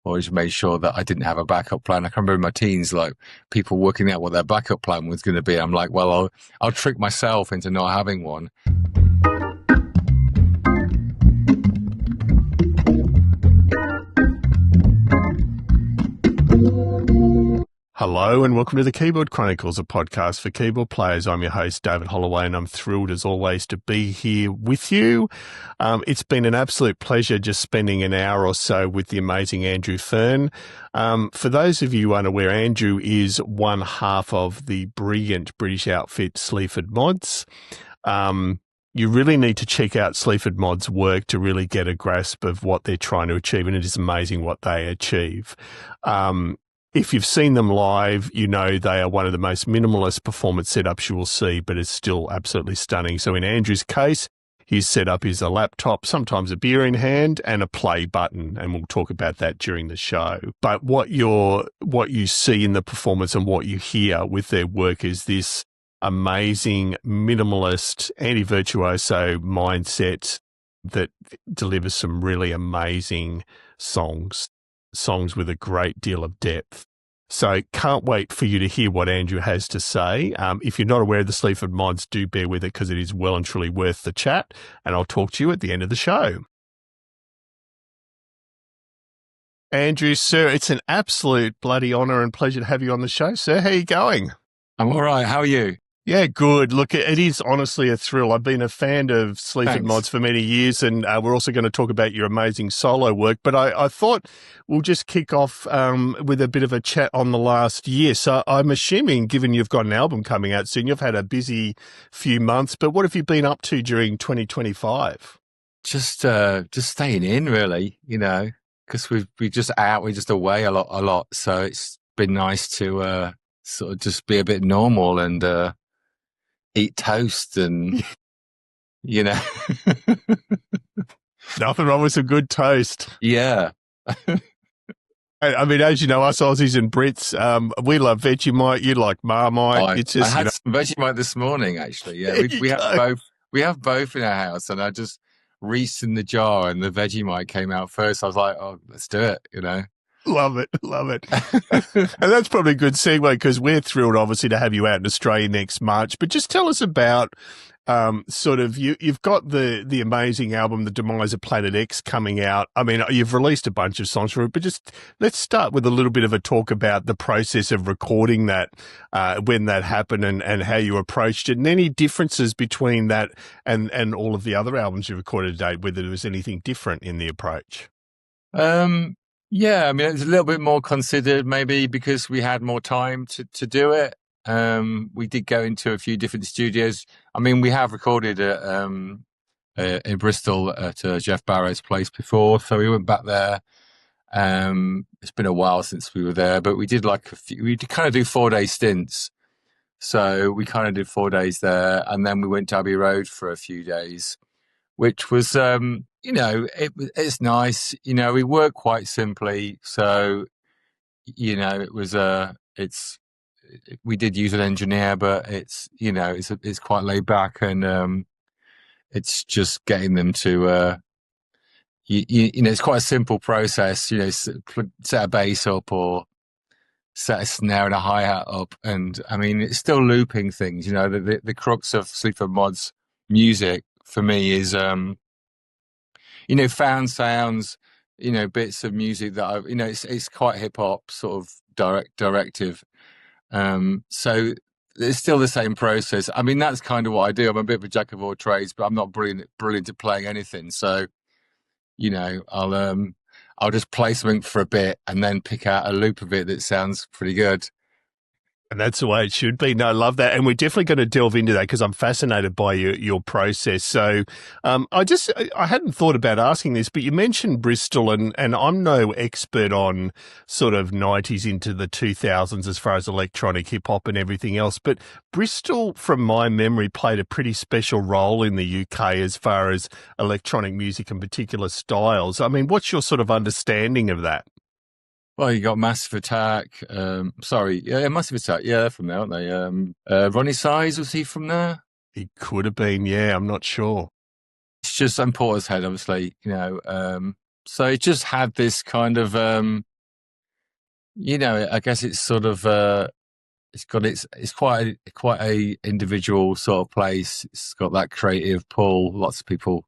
always made sure that I didn't have a backup plan. I can remember in my teens, like people working out what their backup plan was going to be. I'm like, well, I'll trick myself into not having one. Hello and welcome to the Keyboard Chronicles, a podcast for keyboard players. I'm your host, David Holloway, and I'm thrilled as always to be here with you. It's been an absolute pleasure just spending an hour or so with the amazing Andrew Fearn. For those of you unaware, Andrew is one half of the brilliant British outfit Sleaford Mods. You really need to check out Sleaford Mods' work to really get a grasp of what they're trying to achieve, and it is amazing what they achieve. If you've seen them live, you know they are one of the most minimalist performance setups you will see, but it's still absolutely stunning. So in Andrew's case, his setup is a laptop, sometimes a beer in hand, and a play button, and we'll talk about that during the show. But what you see in the performance and what you hear with their work is this amazing minimalist, anti-virtuoso mindset that delivers some really amazing songs with a great deal of depth. So can't wait for you to hear what Andrew has to say. If you're not aware of the Sleaford Mods, do bear with it because it is well and truly worth the chat, and I'll talk to you at the end of the show. Andrew, sir, it's an absolute bloody honour and pleasure to have you on the show, sir. How are you going? I'm all right. How are you? Yeah, good. Look, it is honestly a thrill. I've been a fan of Sleaford Mods for many years, and we're also going to talk about your amazing solo work. But I thought we'll just kick off with a bit of a chat on the last year. So I'm assuming, given you've got an album coming out soon, you've had a busy few months. But what have you been up to during 2025? Just staying in, really. You know, because we're just away a lot. So it's been nice to sort of just be a bit normal and eat toast and, you know. Nothing wrong with some good toast. Yeah. I mean, as you know, us Aussies and Brits, we love Vegemite. You like Marmite. It's just, I had some Vegemite this morning, actually. Yeah, we have both. We have both in our house, and I just reached in the jar, and the Vegemite came out first. I was like, "Oh, let's do it," you know. Love it. And that's probably a good segue because we're thrilled, obviously, to have you out in Australia next March. But just tell us about sort of you've got the amazing album, The Demise of Planet X, coming out. I mean, you've released a bunch of songs from it, but just let's start with a little bit of a talk about the process of recording that, when that happened and how you approached it, and any differences between that and all of the other albums you recorded to date, whether there was anything different in the approach. Yeah, I mean, it's a little bit more considered maybe because we had more time to do it. We did go into a few different studios. I mean, we have recorded in Bristol at Jeff Barrow's place before, so we went back there. It's been a while since we were there, but we did we kind of do 4-day stints. So we kind of did 4 days there, and then we went to Abbey Road for a few days, which was, you know, it's nice. You know, we work quite simply. So, you know, it was, we did use an engineer, but it's, you know, it's quite laid back, and it's just getting them to, you know, it's quite a simple process, you know, set a bass up or set a snare and a hi-hat up. And I mean, it's still looping things, you know, the crux of Sleaford Mods music for me is, you know, found sounds, you know, bits of music that you know, it's quite hip hop sort of directive. So it's still the same process. I mean, that's kind of what I do. I'm a bit of a jack of all trades, but I'm not brilliant at playing anything. So, you know, I'll just play something for a bit and then pick out a loop of it that sounds pretty good. And that's the way it should be. No, I love that. And we're definitely going to delve into that because I'm fascinated by your process. So I hadn't thought about asking this, but you mentioned Bristol, and I'm no expert on sort of 90s into the 2000s as far as electronic hip hop and everything else. But Bristol, from my memory, played a pretty special role in the UK as far as electronic music and particular styles. I mean, what's your sort of understanding of that? Well, you got Massive Attack. Massive Attack. Yeah, they're from there, aren't they? Ronnie Size, was he from there? He could have been. Yeah, I'm not sure. It's just Portishead, obviously. You know, so it just had this kind of I guess it's sort of it's quite a individual sort of place. It's got that creative pull. Lots of people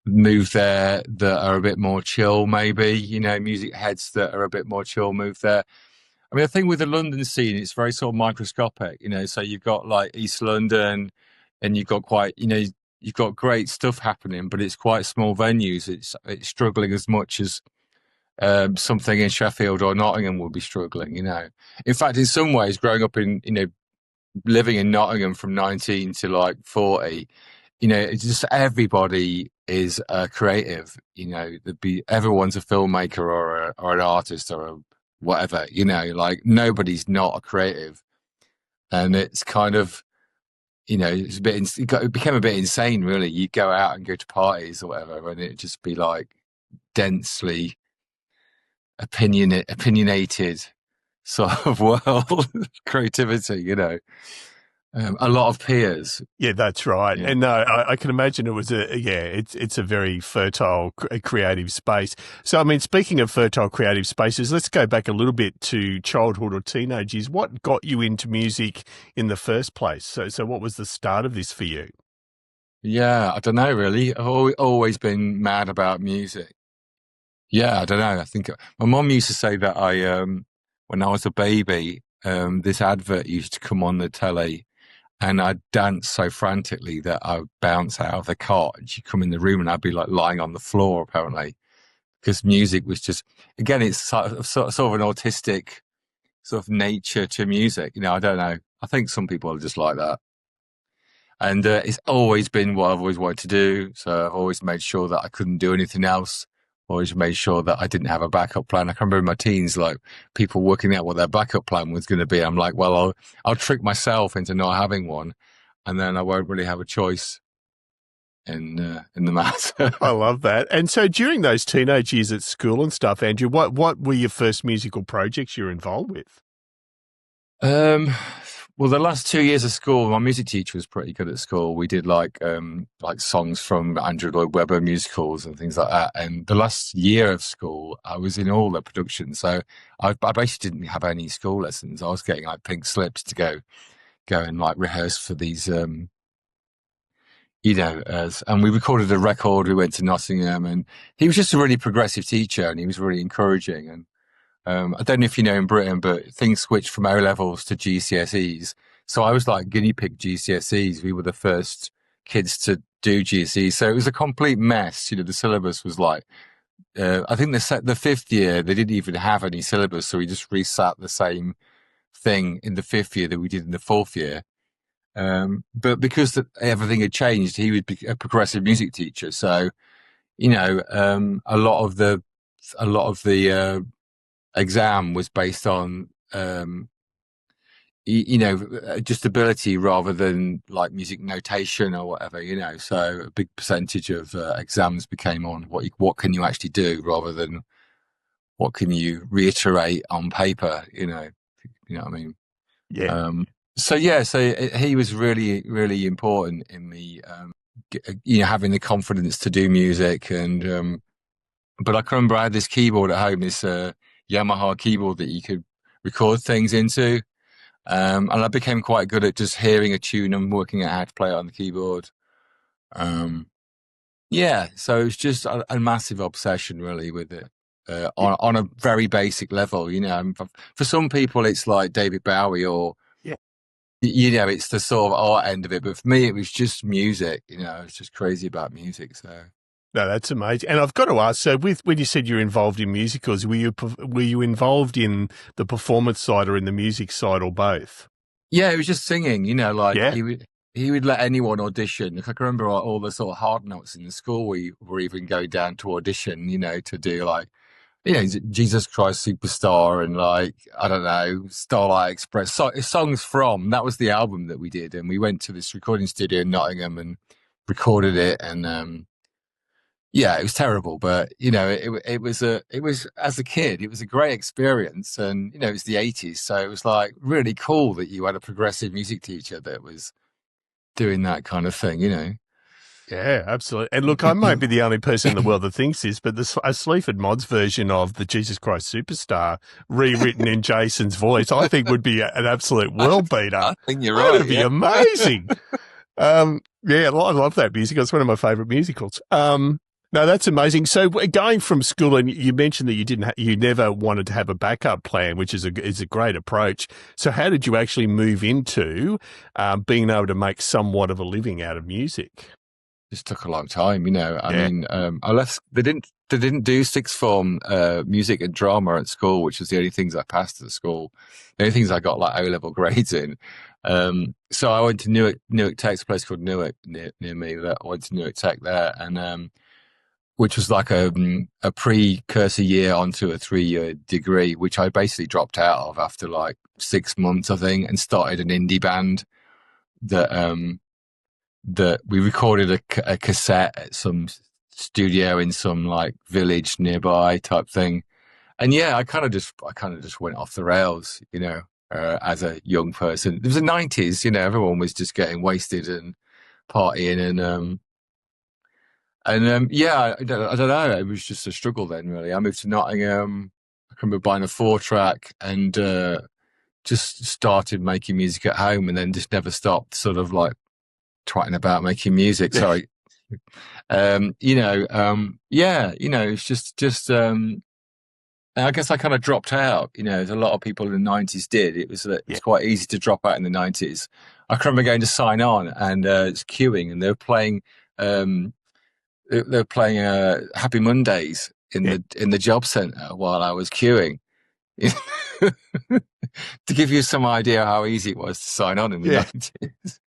move there that are a bit more chill, maybe, music heads that are a bit more chill move there. I mean, I think with the London scene, it's very sort of microscopic, so you've got like East London and you've got you've got great stuff happening, but it's quite small venues. It's struggling as much as something in Sheffield or Nottingham would be struggling. In fact, in some ways, growing up living in Nottingham from 19 to like 40, it's just everybody is creative. Everyone's a filmmaker or an artist or whatever. Like nobody's not a creative, and it's kind of it became a bit insane. Really, you go out and go to parties or whatever, and it'd just be like densely opinionated sort of world creativity. A lot of peers. Yeah, that's right. Yeah. And no, I can imagine it was it's a very fertile creative space. So, I mean, speaking of fertile creative spaces, let's go back a little bit to childhood or teenage years. What got you into music in the first place? So what was the start of this for you? Yeah, I don't know, really. I've always been mad about music. Yeah, I don't know. I think my mom used to say that when I was a baby, this advert used to come on the telly. And I'd dance so frantically that I would bounce out of the cot and she'd come in the room and I'd be like lying on the floor, apparently, because music was just, again, it's sort of an autistic sort of nature to music. I don't know. I think some people are just like that. And it's always been what I've always wanted to do. So I've always made sure that I couldn't do anything else. Always made sure that I didn't have a backup plan. I can remember in my teens, like people working out what their backup plan was going to be. I'm like, well, I'll trick myself into not having one, and then I won't really have a choice in the matter. I love that. And so during those teenage years at school and stuff, Andrew, what were your first musical projects you were involved with? Well, the last 2 years of school, my music teacher was pretty good at school. We did like songs from Andrew Lloyd Webber musicals and things like that. And the last year of school, I was in all the productions. So I basically didn't have any school lessons. I was getting like pink slips to go and like rehearse for these, and we recorded a record. We went to Nottingham, and he was just a really progressive teacher, and he was really encouraging. And I don't know if you know in Britain, but things switched from O levels to GCSEs. So I was like guinea pig GCSEs. We were the first kids to do GCSEs. So it was a complete mess. The syllabus was like, I think the fifth year, they didn't even have any syllabus. So we just resat the same thing in the fifth year that we did in the fourth year. But because everything had changed, he would be a progressive music teacher. So, a lot of the exam was based on just ability rather than like music notation or whatever. So a big percentage of exams became on what can you actually do rather than what can you reiterate on paper. You know what I mean? Yeah. So he was really, really important in me having the confidence to do music. And but I can remember I had this keyboard at home, this Yamaha keyboard that you could record things into. And I became quite good at just hearing a tune and working out how to play it on the keyboard. So it was just a massive obsession really with it. On a very basic level, for some people it's like David Bowie or, it's the sort of art end of it. But for me, it was just music, I was just crazy about music. So. No, that's amazing. And I've got to ask, so when you said you're involved in musicals, were you involved in the performance side or in the music side or both? Yeah, it was just singing, he would let anyone audition. I can remember all the sort of hard notes in the school we were even going down to audition, to do like, Jesus Christ Superstar and like, I don't know, Starlight Express. Songs from, that was the album that we did. And we went to this recording studio in Nottingham and recorded it. And it was terrible, but it was as a kid, it was a great experience, and it was the 80s, so it was like really cool that you had a progressive music teacher that was doing that kind of thing. Yeah, absolutely. And look, I might be the only person in the world that thinks this, but a Sleaford Mods version of the Jesus Christ Superstar rewritten in Jason's voice, I think would be an absolute world beater. I think you're right. That'd be amazing. Yeah, I love that musical. It's one of my favourite musicals. No, that's amazing. So going from school, and you mentioned that you never wanted to have a backup plan, which is a great approach. So how did you actually move into being able to make somewhat of a living out of music? Just took a long time, you know. I Yeah. mean, I left. They didn't do sixth form music and drama at school, which was the only things I passed at school. The only things I got like O-level grades in. So I went to Newark Tech's a place called Newark near me. I went to Newark Tech there, and which was like a precursor year onto a 3-year degree, which I basically dropped out of after like 6 months, I think, and started an indie band that we recorded a cassette at some studio in some like village nearby type thing. And yeah, I kind of just went off the rails, you know, as a young person. It was the 90s, you know, everyone was just getting wasted and partying and yeah, I don't know. It was just a struggle then, really. I moved to Nottingham. I remember buying a 4-track and just started making music at home, and then just never stopped. Sort of like twatting about making music. Sorry, yeah, you know, it's just. I guess I kind of dropped out. You know, as a lot of people in the 90s did. It was quite easy to drop out in the 90s. I can remember going to sign on and it's queuing, and they were playing. They're playing Happy Mondays in the job centre while I was queuing. To give you some idea how easy it was to sign on in the 90s.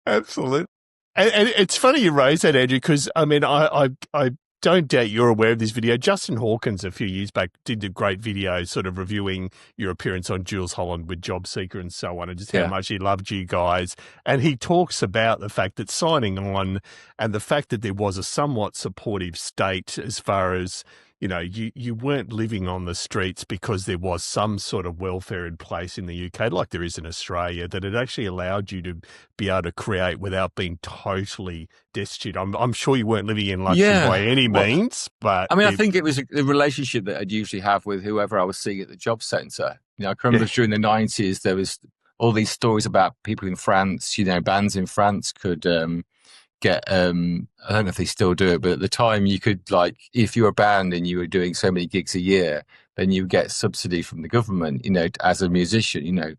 Absolutely. And it's funny you raise that, Andrew, because I mean, I don't doubt you're aware of this video. Justin Hawkins, a few years back, did a great video sort of reviewing your appearance on Jules Holland with Job Seeker and so on, and just how much he loved you guys. And he talks about the fact that signing on and the fact that there was a somewhat supportive state as far as, you know, you weren't living on the streets because there was some sort of welfare in place in the UK, like there is in Australia, that it actually allowed you to be able to create without being totally destitute. I'm sure you weren't living in luxury by any means, but I mean, I think it was the relationship that I'd usually have with whoever I was seeing at the job centre. You know, I can remember during the 90s, there was all these stories about people in France, you know, bands in France could get I don't know if they still do it, but at the time you could, like, if you were a band and you were doing so many gigs a year, then you get subsidy from the government, you know, as a musician, you know.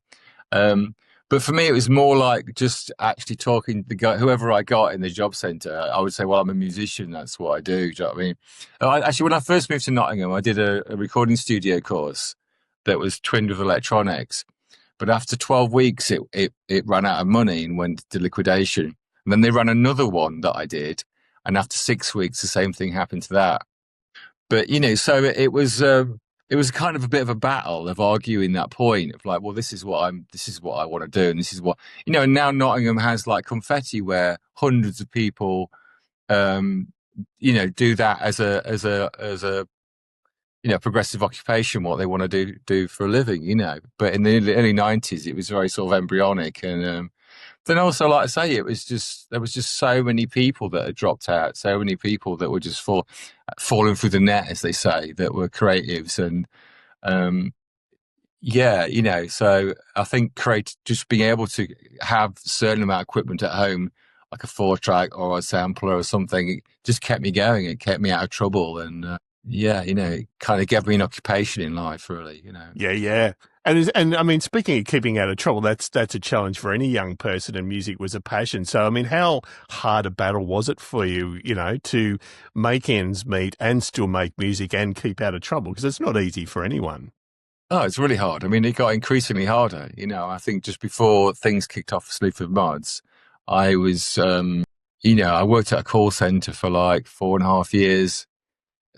But for me, it was more like just actually talking to the guy, whoever I got in the job centre. I would say, well, I'm a musician. That's what I do. Do you know what I mean? Actually, when I first moved to Nottingham, I did a recording studio course that was twinned with electronics. But after 12 weeks, it ran out of money and went to liquidation. And then they ran another one that I did. And after 6 weeks, the same thing happened to that. But, you know, so it was kind of a bit of a battle of arguing that point of like, well, this is what I want to do. And this is what, you know, and now Nottingham has like confetti where hundreds of people, you know, do that as a, you know, progressive occupation, what they want to do for a living, you know. But in the early 90s, it was very sort of embryonic. And then also, like I say, there was just so many people that had dropped out, so many people that were just falling through the net, as they say, that were creatives. And yeah, you know, so I think just being able to have a certain amount of equipment at home, like a 4-track or a sampler or something, it just kept me going. It kept me out of trouble. And yeah, you know, it kind of gave me an occupation in life, really, you know. Yeah. And I mean, speaking of keeping out of trouble, that's a challenge for any young person, and music was a passion. So, I mean, how hard a battle was it for you, you know, to make ends meet and still make music and keep out of trouble? Because it's not easy for anyone. Oh, it's really hard. I mean, it got increasingly harder. You know, I think just before things kicked off for Sleaford Mods, I was, you know, I worked at a call centre for like 4.5 years,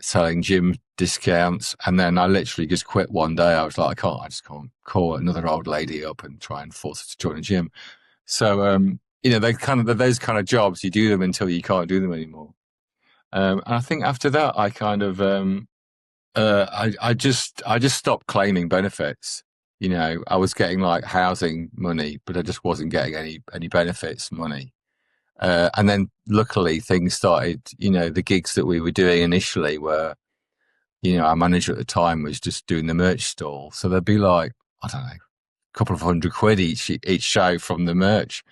selling gym discounts, and then I literally just quit one day. I was like, I just can't call another old lady up and try and force her to join a gym. So, you know, those kind of jobs, you do them until you can't do them anymore. And I think after that, I kind of, I just stopped claiming benefits. You know, I was getting like housing money, but I just wasn't getting any benefits money. And then luckily things started, the gigs that we were doing initially were, our manager at the time was just doing the merch stall. So there'd be like, I don't know, a couple of £100 each show from the merch,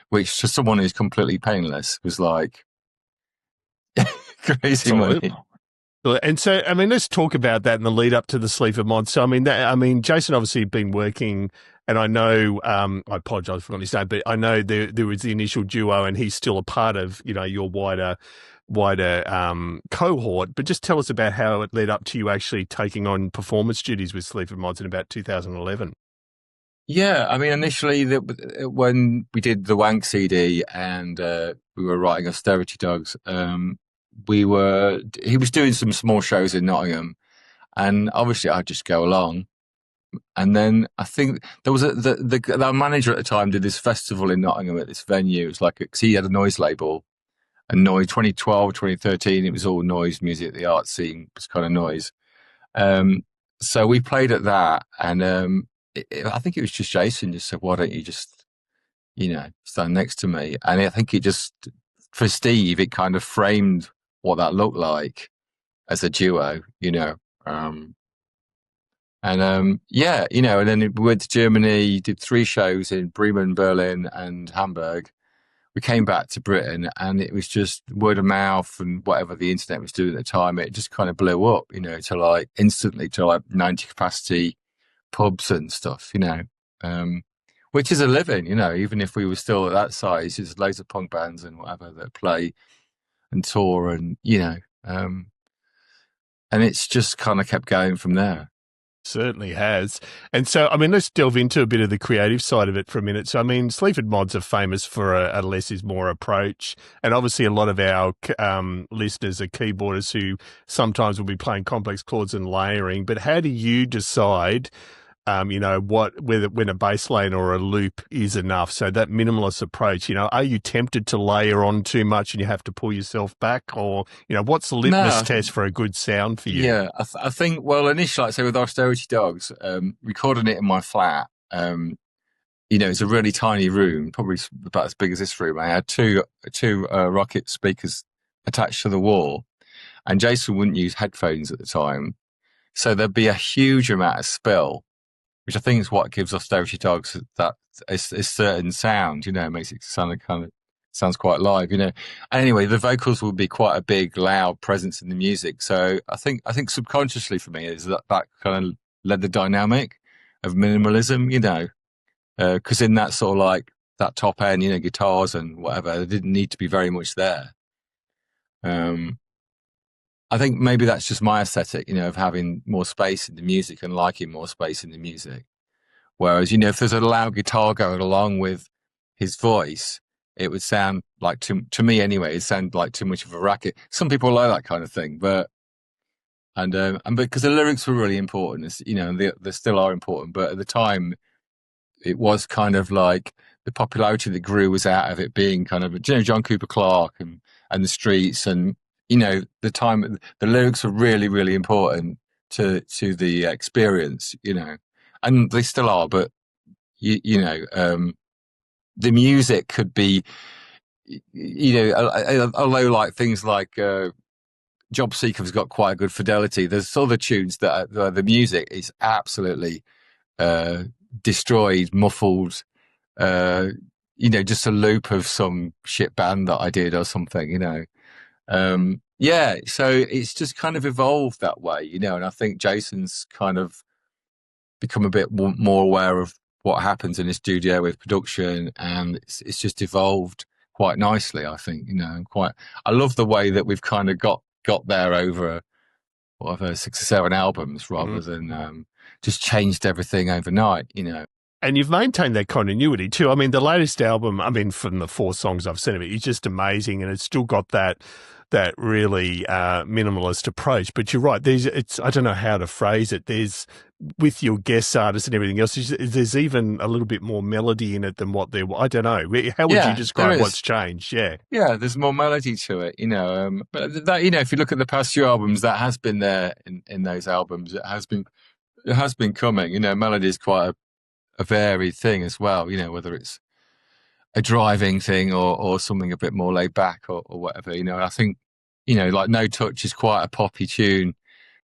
which to someone who's completely painless was like crazy money. And so, I mean, let's talk about that in the lead up to the Sleaford Mods. So, I mean, Jason obviously had been working, and I know, I apologise for what his name, but I know there was the initial duo, and he's still a part of, your wider cohort. But just tell us about how it led up to you actually taking on performance duties with Sleaford Mods in about 2011. Yeah, I mean, initially, when we did the Wank CD and we were writing Austerity Dogs, he was doing some small shows in Nottingham, and obviously I'd just go along. And then I think there was the manager at the time did this festival in Nottingham at this venue. It was like, cause he had a noise label, and noise 2012, 2013, it was all noise music. The art scene was kind of noise. So we played at that, and I think it was just Jason just said, "Why don't you just, stand next to me?" And I think it just, for Steve, it kind of framed what that looked like as a duo, and then we went to Germany, did 3 shows in Bremen, Berlin, and Hamburg. We came back to Britain, and it was just word of mouth and whatever the internet was doing at the time. It just kind of blew up, to like instantly to like 90 capacity pubs and stuff, which is a living, even if we were still at that size. There's loads of punk bands and whatever that play and tour, and and it's just kind of kept going from there. Certainly has. And so, I mean, let's delve into a bit of the creative side of it for a minute. So, I mean, Sleaford Mods are famous for a less is more approach. And obviously, a lot of our listeners are keyboarders who sometimes will be playing complex chords and layering. But how do you decide, whether when a bass lane or a loop is enough? So that minimalist approach, are you tempted to layer on too much and you have to pull yourself back? Or, what's the litmus test for a good sound for you? Yeah, I think, well, initially, like I say, with Austerity Dogs, recording it in my flat, it's a really tiny room, probably about as big as this room. I had two Rocket speakers attached to the wall, and Jason wouldn't use headphones at the time. So there'd be a huge amount of spill, which I think is what gives Austerity Dogs that a certain sound, makes it sounds quite live, And anyway, the vocals will be quite a big, loud presence in the music. So I think subconsciously for me is that kind of led the dynamic of minimalism, because in that sort of like that top end, guitars and whatever, there didn't need to be very much there. I think maybe that's just my aesthetic, of having more space in the music and liking more space in the music. Whereas, if there's a loud guitar going along with his voice, it would sound like, to me anyway, it sounded like too much of a racket. Some people like that kind of thing, but because the lyrics were really important, they still are important. But at the time, it was kind of like the popularity that grew was out of it being kind of, John Cooper Clarke and the Streets, and the time, the lyrics were really, really important to the experience, and they still are. But the music could be, although like things like Job Seeker's got quite a good fidelity. There's other tunes that the music is absolutely destroyed, muffled. Just a loop of some shit band that I did or something. So it's just kind of evolved that way, and I think Jason's kind of become a bit more aware of what happens in the studio with production, and it's just evolved quite nicely, I think. I love the way that we've kind of got there over whatever 6 or 7 albums rather than just changed everything overnight. And you've maintained that continuity too. I mean, the latest album, from the 4 songs I've seen of it, it's just amazing, and it's still got that really minimalist approach. But you're right. I don't know how to phrase it. There's, with your guest artists and everything else, there's even a little bit more melody in it than what there. I don't know. How would you describe what's changed? Yeah. Yeah, there's more melody to it, But that, if you look at the past few albums, that has been there in those albums. It has been coming. Melody is quite a varied thing as well. Whether it's a driving thing or something a bit more laid back or whatever. I think, like No Touch is quite a poppy tune.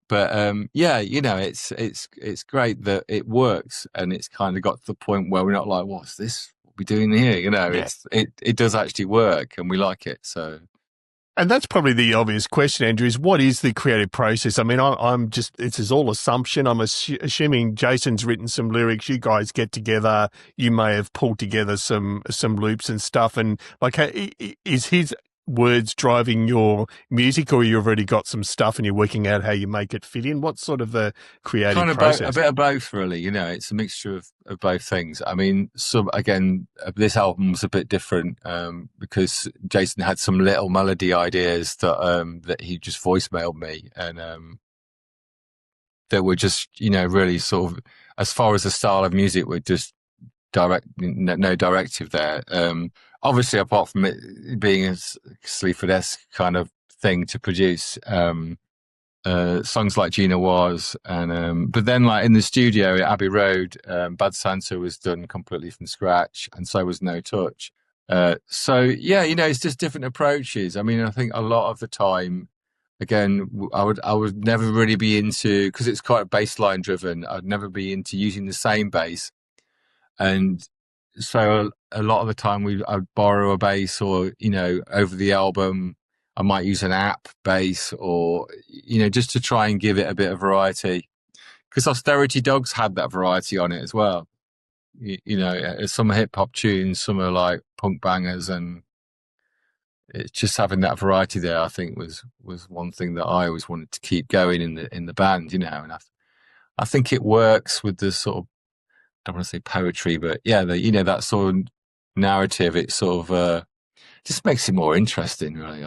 But yeah, it's great that it works, and it's kind of got to the point where we're not like, what's this? What are we doing here? Yeah. It does actually work, and we like it. So, And that's probably the obvious question, Andrew, is what is the creative process? I mean, I'm just, it's all assumption. I'm assuming Jason's written some lyrics. You guys get together. You may have pulled together some loops and stuff. And like, is his words driving your music, or you've already got some stuff and you're working out how you make it fit in? What's sort of the creative kind of process? a bit of both, really. It's a mixture of both things. I mean, this album was a bit different because Jason had some little melody ideas that he just voicemailed me, and that were just really sort of, as far as the style of music, were just no directive there. Obviously, apart from it being a Sleaford-esque kind of thing to produce. Songs like Gina Was, and but then like in the studio at Abbey Road, Bad Santa was done completely from scratch, and so was No Touch. So yeah, it's just different approaches. I mean, I think a lot of the time, again, I would never really be into, because it's quite bass line driven. I'd never be into using the same bass, and so a lot of the time I'd borrow a bass, or over the album I might use an app bass, or just to try and give it a bit of variety, because Austerity Dogs had that variety on it as well. Some are hip hop tunes, some are like punk bangers, and it's just having that variety there, I think, was one thing that I always wanted to keep going in the band, and I think it works with the sort of, I don't want to say poetry, but yeah, that sort of narrative. It sort of just makes it more interesting, really.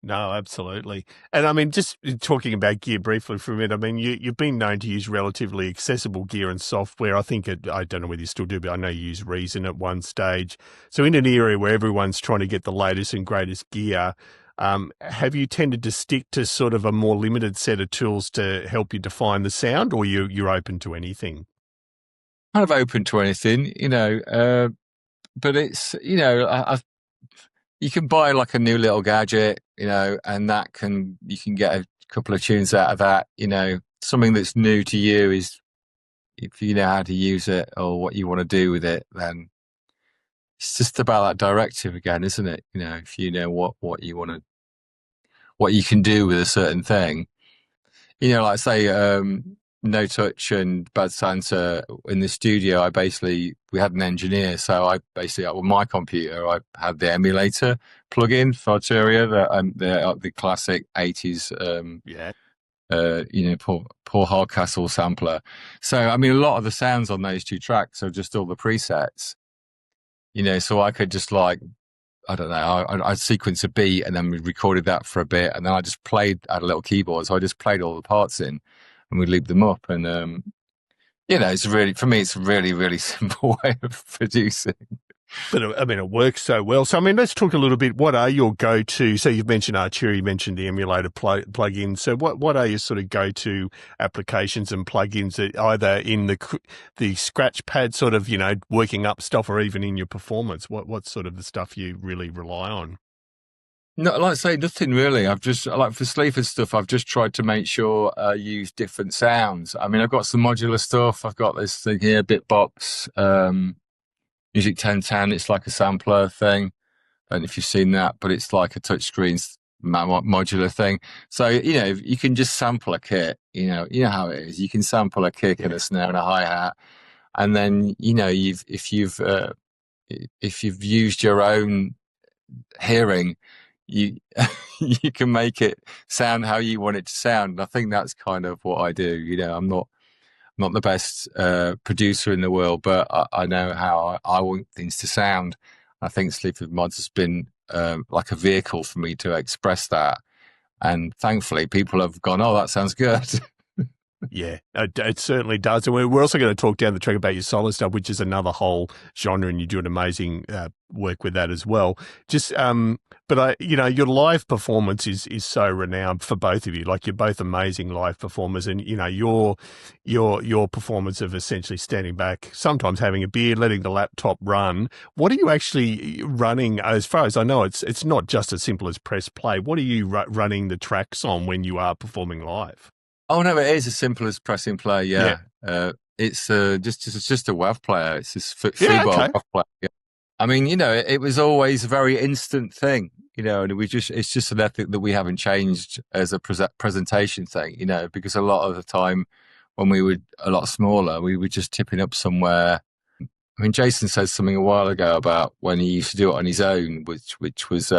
No, absolutely. And I mean, just talking about gear briefly for a minute, I mean, you've been known to use relatively accessible gear and software. I think, I don't know whether you still do, but I know you use Reason at one stage. So in an area where everyone's trying to get the latest and greatest gear, have you tended to stick to sort of a more limited set of tools to help you define the sound, or you're open to anything? Kind of open to anything, but it's, you can buy like a new little gadget, and you can get a couple of tunes out of that. Something that's new to you is, if you know how to use it or what you want to do with it, then it's just about that directive again, isn't it? If you know what you want to, what you can do with a certain thing, like say, No Touch and Bad Santa in the studio, we had an engineer, so I basically, on my computer, I had the emulator plugin for Arturia, the classic 80s, Paul Hardcastle sampler. So, I mean, a lot of the sounds on those two tracks are just all the presets, so I could just like, I don't know, I'd sequence a beat, and then we recorded that for a bit, and then I had a little keyboard, so I just played all the parts in, and we looped them up, and it's really, for me, it's a really, really simple way of producing. But I mean, it works so well. So, I mean, let's talk a little bit. What are your go-to? So you've mentioned Arturia, you mentioned the emulator plugins. So what are your sort of go-to applications and plugins that either in the scratch pad sort of, working up stuff, or even in your performance? What's sort of the stuff you really rely on? No, like I say, nothing really. I've just, like for Sleaford stuff, I've just tried to make sure I use different sounds. I mean, I've got some modular stuff. I've got this thing here, Bitbox, Music 1010. It's like a sampler thing. And if you've seen that, but it's like a touchscreen modular thing. So, you can just sample a kit, you know how it is. You can sample a kick and a snare and a hi-hat. And then, if you've used your own hearing, you you can make it sound how you want it to sound. And I think that's kind of what I do. I'm not the best producer in the world, but I know how I want things to sound. I think Sleaford Mods has been like a vehicle for me to express that, and thankfully people have gone, "Oh, that sounds good." Yeah, it certainly does. And we're also going to talk down the track about your solo stuff, which is another whole genre, and you do an amazing work with that as well. Just, but your live performance is so renowned for both of you. Like, you're both amazing live performers, and your performance of essentially standing back, sometimes having a beer, letting the laptop run. What are you actually running? As far as I know, it's not just as simple as press play. What are you running the tracks on when you are performing live? Oh no, it is as simple as pressing play. Yeah. Yeah, it's just a WAV player. It's this Yeah. FUBAR Okay. WAV player. Yeah. I mean, it was always a very instant thing, and it's just an ethic that we haven't changed as a presentation thing, because a lot of the time when we were a lot smaller, we were just tipping up somewhere. I mean, Jason said something a while ago about when he used to do it on his own, which was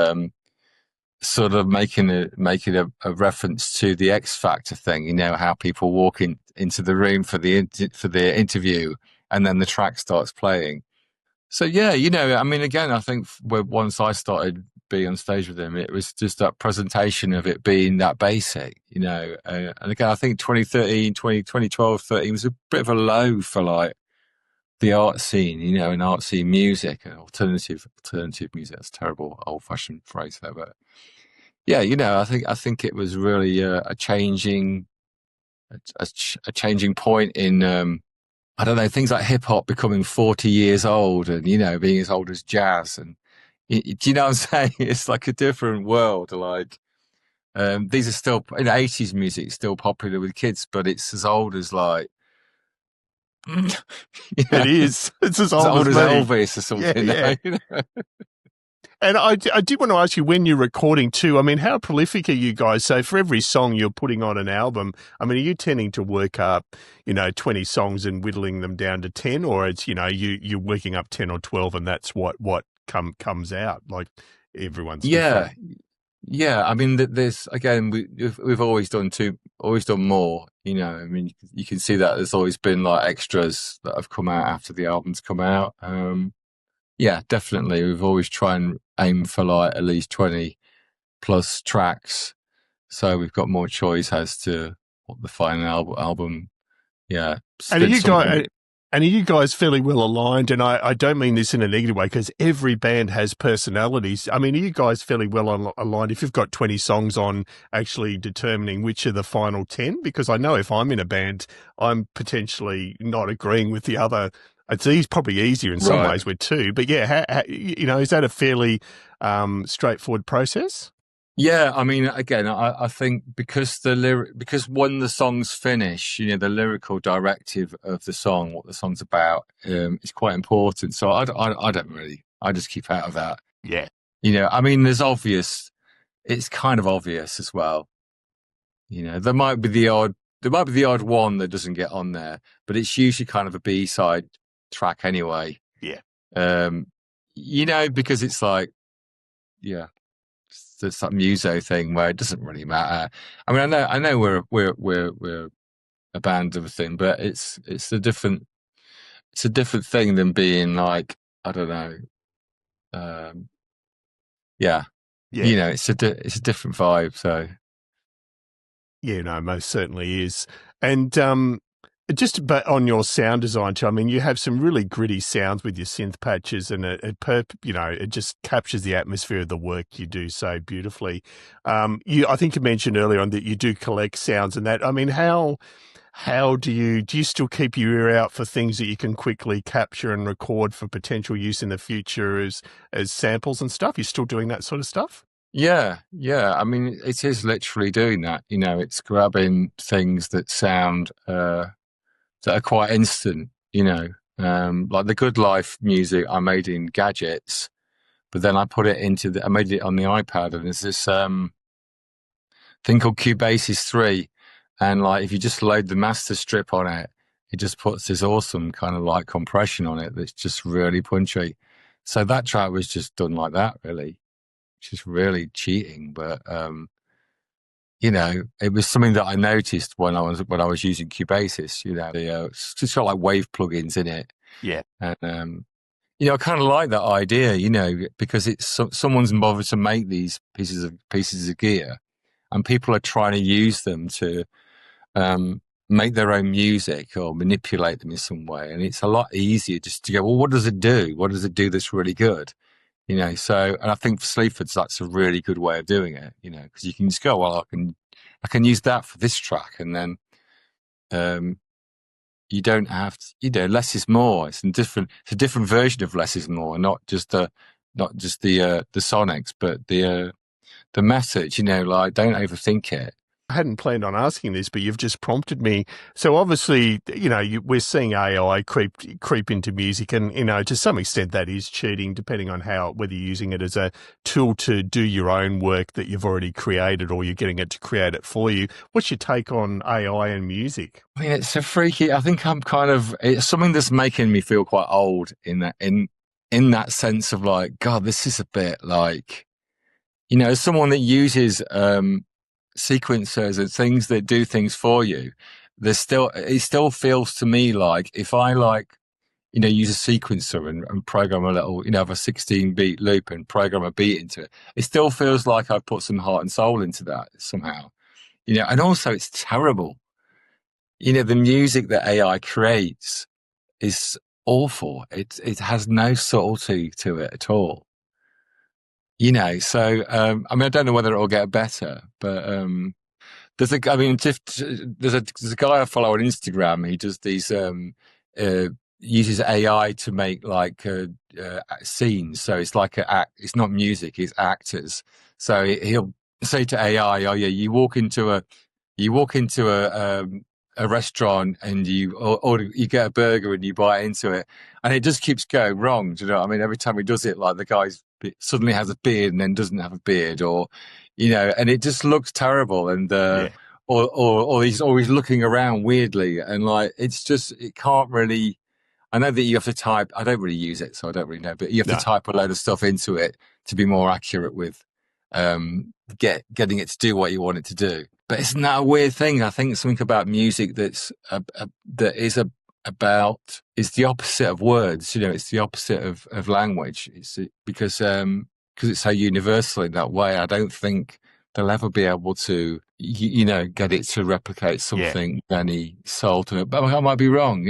sort of making a reference to the X Factor thing. How people walk into the room for the interview, and then the track starts playing. So yeah, I mean, again, I think once I started being on stage with him, it was just that presentation of it being that basic, and again, I think 2012, 13 was a bit of a low for like the art scene, and art scene music and alternative music. That's a terrible old fashioned phrase there, but yeah, I think it was really a changing point in I don't know, things like hip hop becoming 40 years old, and being as old as jazz, and do you know what I'm saying? It's like a different world. Like these are still in 80s music, still popular with kids, but it's as old as like It is. It's as as old old as as me. Elvis or Yeah, something. yeah. Now, And I did want to ask you, when you're recording too, I mean, how prolific are you guys? So for every song you're putting on an album, I mean, are you tending to work up, 20 songs and whittling them down to 10, or it's, you're working up 10 or 12 and that's what comes out? Like, everyone's yeah, different. yeah. I mean, there's again, we've always done more. I mean, you can see that there's always been like extras that have come out after the album's come out. Yeah, definitely. We've always tried and aim for like at least 20 plus tracks, so we've got more choice as to what the final album. Yeah, And are spin you something. guys, and are you guys fairly well aligned? And I don't mean this in a negative way, because every band has personalities. I mean, are you guys fairly well aligned if you've got 20 songs on, actually determining which are the final 10? Because I know if I'm in a band, I'm potentially not agreeing with the other. It's probably easier in some Right. ways with two, but yeah, is that a fairly straightforward process? Yeah, I mean, again, I think because because when the songs finish, the lyrical directive of the song, what the song's about, is quite important. So I don't really, I just keep out of that. Yeah. I mean, it's kind of obvious as well. There might be the odd one that doesn't get on there, but it's usually kind of a B-side track anyway. Yeah. Because it's like, yeah. It's that muso thing where it doesn't really matter. I mean, I know we're a band of a thing, but it's a different thing than being like, I don't know. Yeah, Yeah. it's a different vibe. So Yeah, no, most certainly is. And just but on your sound design too, I mean, you have some really gritty sounds with your synth patches, and it just captures the atmosphere of the work you do so beautifully. I think you mentioned earlier on that you do collect sounds and that. I mean, how do you still keep your ear out for things that you can quickly capture and record for potential use in the future as samples and stuff? You still doing that sort of stuff? yeah. I mean, it is literally doing that. It's grabbing things that sound that are quite instant. Like the Good Life music I made in Gadgets, but then I made it on the iPad, and there's this thing called Cubasis 3, and like if you just load the master strip on it, it just puts this awesome kind of like compression on it that's just really punchy. So that track was just done like that, really, which is really cheating, but it was something that I noticed when I was using Cubasis. It's just got like wave plugins in it, Yeah. and I kind of like that idea, because it's someone's bothered to make these pieces of gear, and people are trying to use them to make their own music or manipulate them in some way. And it's a lot easier just to go, well, what does it do? What does it do that's really good? So, and I think for Sleaford's, that's a really good way of doing it, because you can just go, well, I can use that for this track. And then, you don't have to, less is more. It's a different version of less is more, not just the sonics, but the message, like don't overthink it. I hadn't planned on asking this, but you've just prompted me. So obviously, we're seeing AI creep into music, and to some extent that is cheating, depending on whether you're using it as a tool to do your own work that you've already created, or you're getting it to create it for you. What's your take on AI and music? I mean, it's a freaky. I think it's something that's making me feel quite old in that sense of like, God, this is a bit like, as someone that uses sequencers and things that do things for you, it still feels to me like if I use a sequencer and program a little, have a 16 beat loop and program a beat into it, it still feels like I've put some heart and soul into that somehow, and also it's terrible. The music that AI creates is awful. It has no subtlety to it at all. So I mean, I don't know whether it'll get better, but there's a guy I follow on Instagram. He does these uses AI to make like scenes. So it's like it's not music, it's actors. So he'll say to AI, "Oh yeah, you walk into a restaurant and you get a burger and you bite into it, and it just keeps going wrong." Do you know what I mean? Every time he does it, like the guy suddenly has a beard and then doesn't have a beard, or and it just looks terrible. And or he's always looking around weirdly, and like it can't really. I know that you have to type. I don't really use it, so I don't really know. But you have to type a load of stuff into it to be more accurate with getting it to do what you want it to do. But isn't that a weird thing? I think something about music is the opposite of words. It's the opposite of language. It's because it's so universal in that way. I don't think they'll ever be able to, get it to replicate something with any soul to it. But I might be wrong,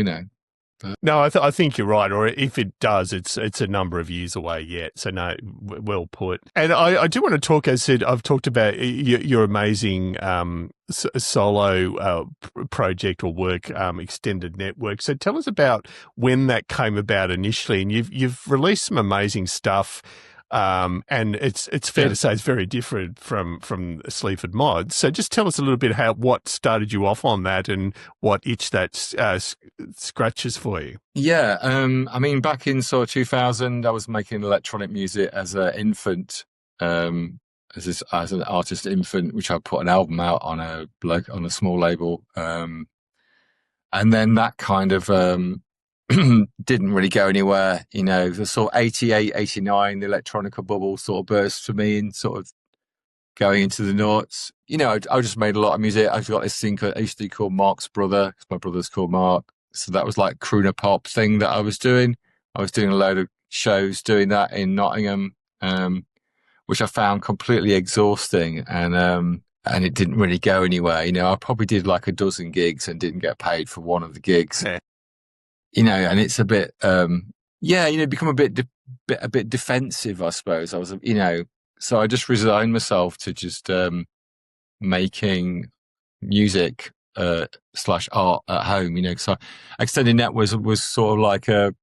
No, I think you're right. Or if it does, it's a number of years away yet. So no, well put. And I do want to talk. As I said, I've talked about your amazing solo project or work, Extnddntwork. So tell us about when that came about initially. And you've released some amazing stuff. And it's fair to say it's very different from Sleaford Mods. So just tell us a little bit what started you off on that and what itch that scratches for you. Yeah, I mean, back in sort of 2000, I was making electronic music as an infant, as an artist infant, which I put an album out on a small label, and then that kind of didn't really go anywhere. The sort of 88, 89, the electronica bubble sort of burst for me and sort of going into the noughts. I just made a lot of music. I've got this thing I used to call Mark's Brother, because my brother's called Mark. So that was like crooner pop thing that I was doing. I was doing a load of shows doing that in Nottingham, which I found completely exhausting, and it didn't really go anywhere. I probably did like a dozen gigs and didn't get paid for one of the gigs. Yeah. And it's a bit, become a bit defensive, I suppose. I was, so I just resigned myself to just making music / art at home, because ExtendedNTWRK was sort of like a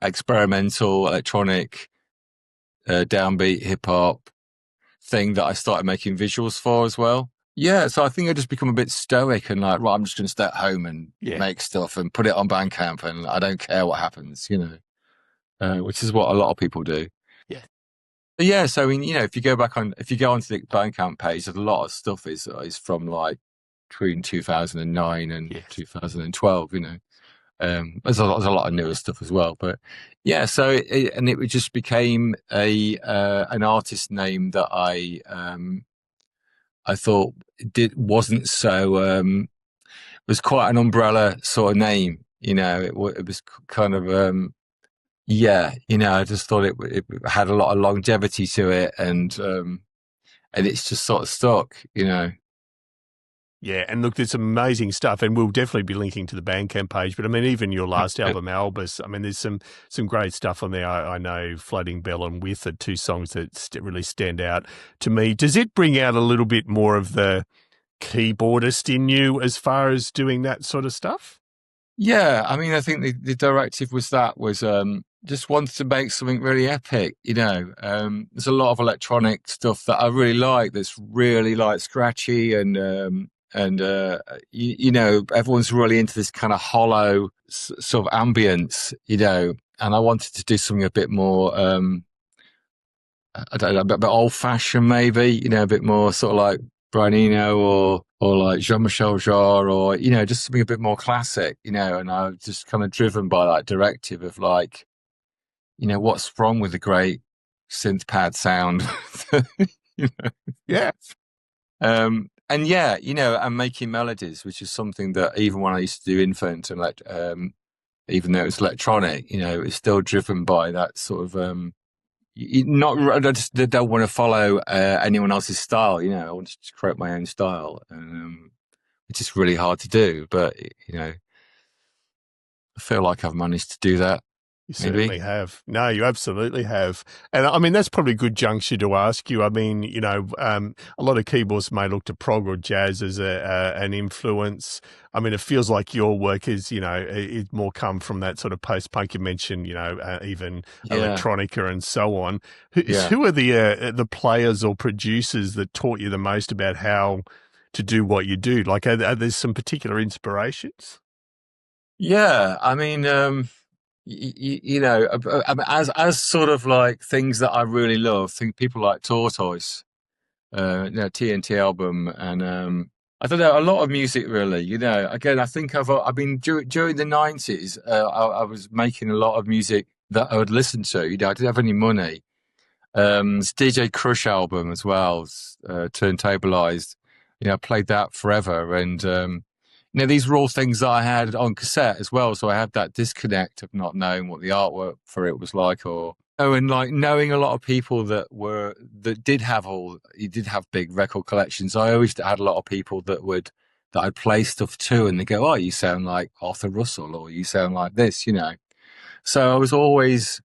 experimental electronic downbeat hip hop thing that I started making visuals for as well. Yeah, so I think I just become a bit stoic and like, right, I'm just going to stay at home and make stuff and put it on Bandcamp, and I don't care what happens, which is what a lot of people do. Yeah. But yeah, so I mean, if you go onto the Bandcamp page, a lot of stuff is from like between 2009 and 2012. There's a lot of newer stuff as well, but yeah. So it just became an artist name that I thought wasn't so was quite an umbrella sort of name. It was kind of I just thought it had a lot of longevity to it, and it's just sort of stuck. Yeah, and look, there's some amazing stuff, and we'll definitely be linking to the Bandcamp page. But I mean, even your last album, Albus, I mean, there's some great stuff on there. I know Floating Bell and With are two songs that really stand out to me. Does it bring out a little bit more of the keyboardist in you as far as doing that sort of stuff? Yeah, I mean, I think the directive was just wanted to make something really epic, you know. There's a lot of electronic stuff that I really like that's really like scratchy you know, everyone's really into this kind of hollow sort of ambience, you know, and I wanted to do something a bit more, I don't know, a bit old fashioned maybe, you know, a bit more sort of like Brian Eno or like Jean-Michel Jarre or, you know, just something a bit more classic, you know, and I was just kind of driven by that directive of like, you know, what's wrong with the great synth pad sound? You know? Yeah. And yeah, you know, I'm making melodies, which is something that even when I used to do Infant and even though it's electronic, you know, it's still driven by that sort of I just don't want to follow anyone else's style. You know, I want to create my own style, which is really hard to do. But you know, I feel like I've managed to do that. You certainly have. No, you absolutely have. And I mean, that's probably a good juncture to ask you. I mean, you know, a lot of keyboardists may look to prog or jazz as an influence. I mean, it feels like your work is, you know, it more come from that sort of post-punk. You mentioned, you know, even electronica and so on. Who are the players or producers that taught you the most about how to do what you do? Like, are there some particular inspirations? Yeah, I mean, you know, as sort of like things that I really love, think people like Tortoise, you know, TNT album, and I don't know, a lot of music really. You know, again, I think I've been during the 90s, I was making a lot of music that I would listen to. You know, I didn't have any money. It's DJ Crush album as well, turntableized. You know, I played that forever, and you know, these were all things that I had on cassette as well. So I had that disconnect of not knowing what the artwork for it was like, and like knowing a lot of people that did have big record collections. I always had a lot of people that I'd play stuff to, and they go, "Oh, you sound like Arthur Russell," or "You sound like this," you know. So I was always,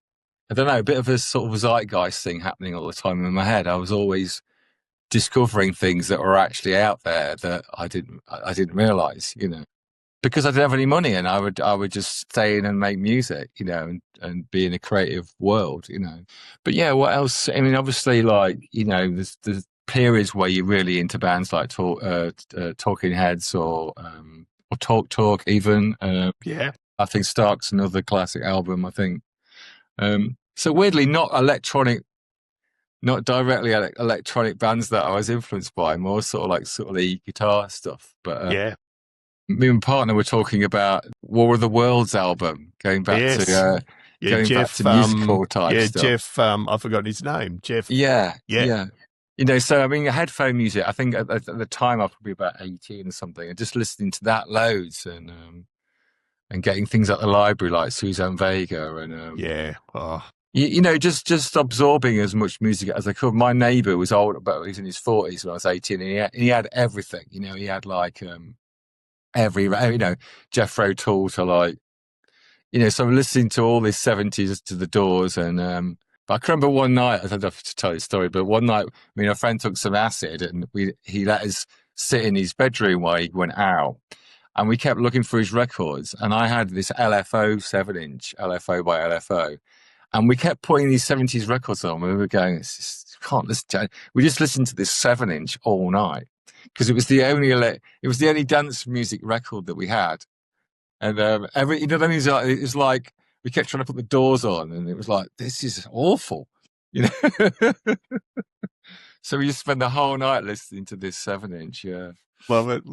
I don't know, a bit of a sort of zeitgeist thing happening all the time in my head. I was always discovering things that were actually out there that I didn't realize, you know, because I didn't have any money, and I would just stay in and make music, you know, and be in a creative world, you know. But yeah, what else? I mean, obviously, like, you know, there's periods where you're really into bands like Talking Heads or Talk Talk even. Yeah. I think Stark's another classic album, I think. So weirdly, not directly electronic bands that I was influenced by, more sort of the guitar stuff. But Yeah. me and my partner were talking about War of the Worlds album, going back to musical type stuff. Jeff, I've forgotten his name. Jeff. Yeah. You know, so I mean, headphone music. I think at the time I was probably about 18 or something, and just listening to that loads and getting things at the library like Suzanne Vega and you know, just absorbing as much music as I could. My neighbour was old, but he was in his 40s when I was 18, and he had everything. You know, he had like every, you know, Jethro Tull to like, you know, so I'm listening to all this 70s to the Doors, and but I can remember one night, I don't have to tell you the story, but one night, I mean, a friend took some acid, and he let us sit in his bedroom while he went out. And we kept looking for his records, and I had this LFO 7-inch, LFO by LFO. And we kept putting these 70s records on. We were going, can't listen to it. We just listened to this 7-inch all night because it was the only dance music record that we had. And you know what I mean? It was like we kept trying to put the Doors on, and it was like, this is awful, you know. So we just spent the whole night listening to this 7-inch. Yeah. Love it.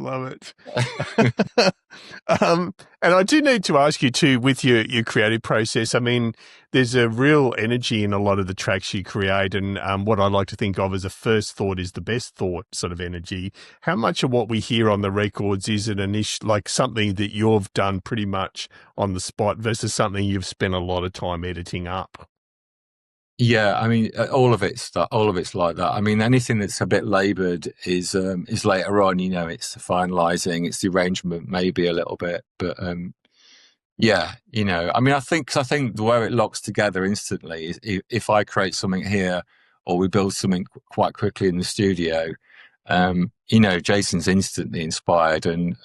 And I do need to ask you too, with your creative process, I mean, there's a real energy in a lot of the tracks you create, and what I like to think of as a first thought is the best thought sort of energy. How much of what we hear on the records is an initial, like something that you've done pretty much on the spot versus something you've spent a lot of time editing up? Yeah, I mean, all of it's like that. I mean, anything that's a bit laboured is later on. You know, it's the finalising, it's the arrangement, maybe a little bit, but yeah, you know, I mean, I think the way it locks together instantly is if I create something here or we build something quite quickly in the studio, you know, Jason's instantly inspired, and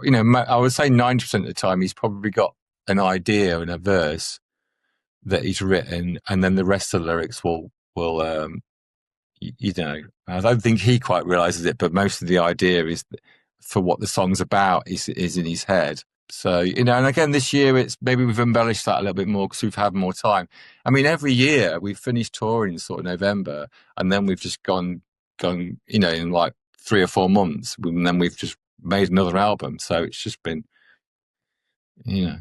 you know, I would say 90% of the time he's probably got an idea and a verse that he's written, and then the rest of the lyrics will you know, I don't think he quite realizes it, but most of the idea is for what the song's about is in his head. So, you know, and again, this year it's maybe we've embellished that a little bit more because we've had more time. I mean, every year we've finished touring sort of November, and then we've just gone, you know, in like 3 or 4 months, and then we've just made another album. So it's just been, you know,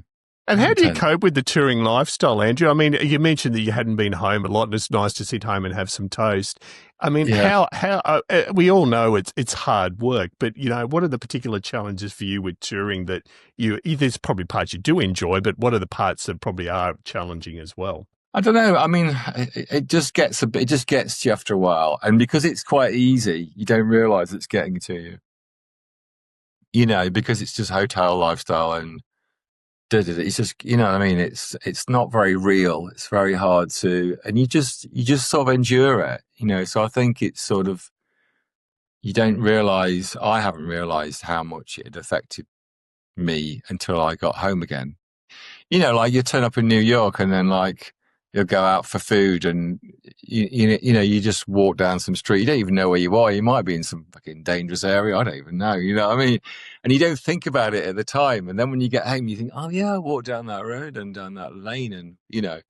And quite how do you intense. cope with the touring lifestyle, Andrew? I mean, you mentioned that you hadn't been home a lot, and it's nice to sit home and have some toast. I mean, Yeah. how we all know it's hard work, but you know, what are the particular challenges for you with touring that there's probably parts you do enjoy, but what are the parts that probably are challenging as well? I don't know. I mean, it just gets it just gets to you after a while, and because it's quite easy, you don't realise it's getting to you. You know, because it's just hotel lifestyle and it's just, you know what I mean. It's not very real. It's very hard to, and you just sort of endure it. You know, so I think it's sort of you don't realise. I haven't realised how much it had affected me until I got home again. You know, like you turn up in New York and then like you'll go out for food and you know, you just walk down some street. You don't even know where you are. You might be in some fucking dangerous area. I don't even know. You know what I mean? And you don't think about it at the time. And then when you get home, you think, oh yeah, I walked down that road and down that lane and, you know,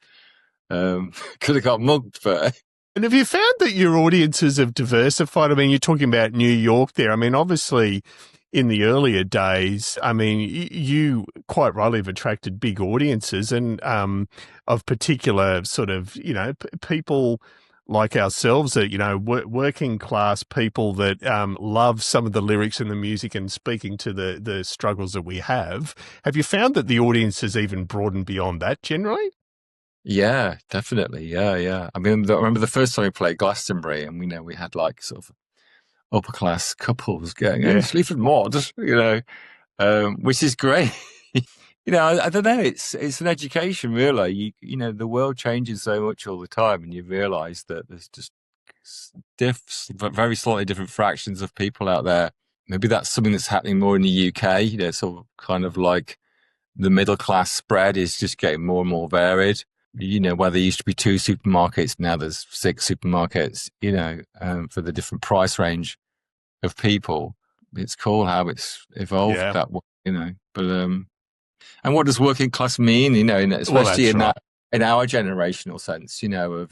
could have got mugged, but And have you found that your audiences have diversified? I mean, you're talking about New York there. I mean, obviously, in the earlier days, I mean, you quite rightly have attracted big audiences and of particular sort of, you know, people like ourselves that, you know, working class people that love some of the lyrics and the music and speaking to the struggles that we have. Have you found that the audience has even broadened beyond that generally? yeah, definitely. Yeah, yeah. I mean, I remember the first time we played Glastonbury and we know we had like sort of upper class couples going, oh, Yeah. Sleaford Mods, you know, which is great. You know, I don't know. It's an education, really. You know, the world changes so much all the time, and you realise that there's just very slightly different fractions of people out there. Maybe that's something that's happening more in the UK. You know, sort of kind of like the middle class spread is just getting more and more varied. You know, where there used to be 2 supermarkets, now there's 6 supermarkets. You know, for the different price range of people. It's cool how it's evolved Yeah. that way. You know, but and what does working class mean? You know, Well, especially that's in right. that in our generational sense. You know,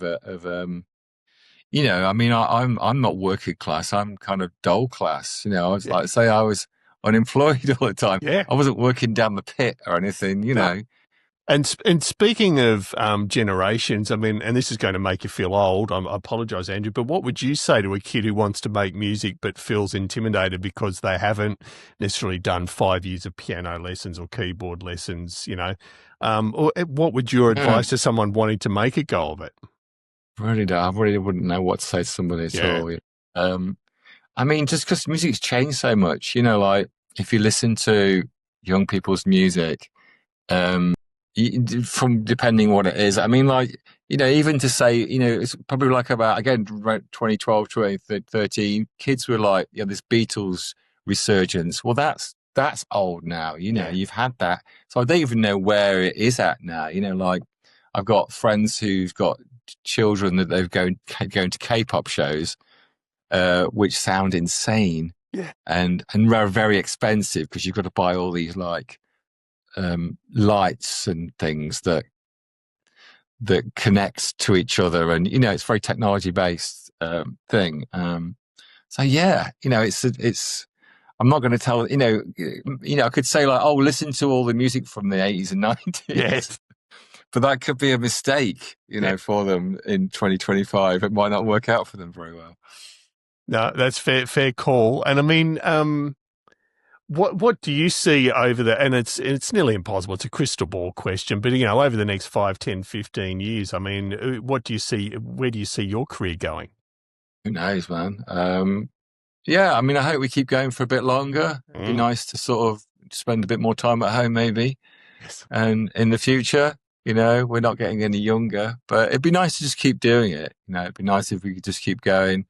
you know, I mean, I'm not working class. I'm kind of dole class. You know, I was Yeah. like, say, I was unemployed all the time. Yeah. I wasn't working down the pit or anything. You No. know, And speaking of generations, I mean, and this is going to make you feel old. I apologize, Andrew, but what would you say to a kid who wants to make music but feels intimidated because they haven't necessarily done 5 years of piano lessons or keyboard lessons? You know, or what would your yeah, advice to someone wanting to make a go of it? really, I really wouldn't know what to say to somebody at Yeah, all. Um, I mean, just because music's changed so much. You know, like if you listen to young people's music. Um, from depending what it is. I mean, like, you know, even to say, you know, it's probably like about, again, 2012, 2013, kids were like, yeah, this Beatles resurgence. Well, that's old now, you know, yeah, you've had that. So I don't even know where it is at now. You know, like I've got friends who've got children that they've going to K-pop shows, which sound insane yeah, and are very expensive because you've got to buy all these like, lights and things that connects to each other, and you know it's very technology based thing. So yeah, you know it's. I'm not going to tell you know I could say like, oh, listen to all the music from the 80s and yeah, 90s, but that could be a mistake, you yeah. know, for them in 2025. It might not work out for them very well. No, that's fair call. And I mean, What do you see over the, and it's nearly impossible. It's a crystal ball question, but over the next 5, 10, 15 years, I mean, what do you see? Where do you see your career going? Who knows, man? Yeah, I mean, I hope we keep going for a bit longer. It'd be nice to sort of spend a bit more time at home, maybe. Yes. And in the future, we're not getting any younger, but it'd be nice to just keep doing it. It'd be nice if we could just keep going.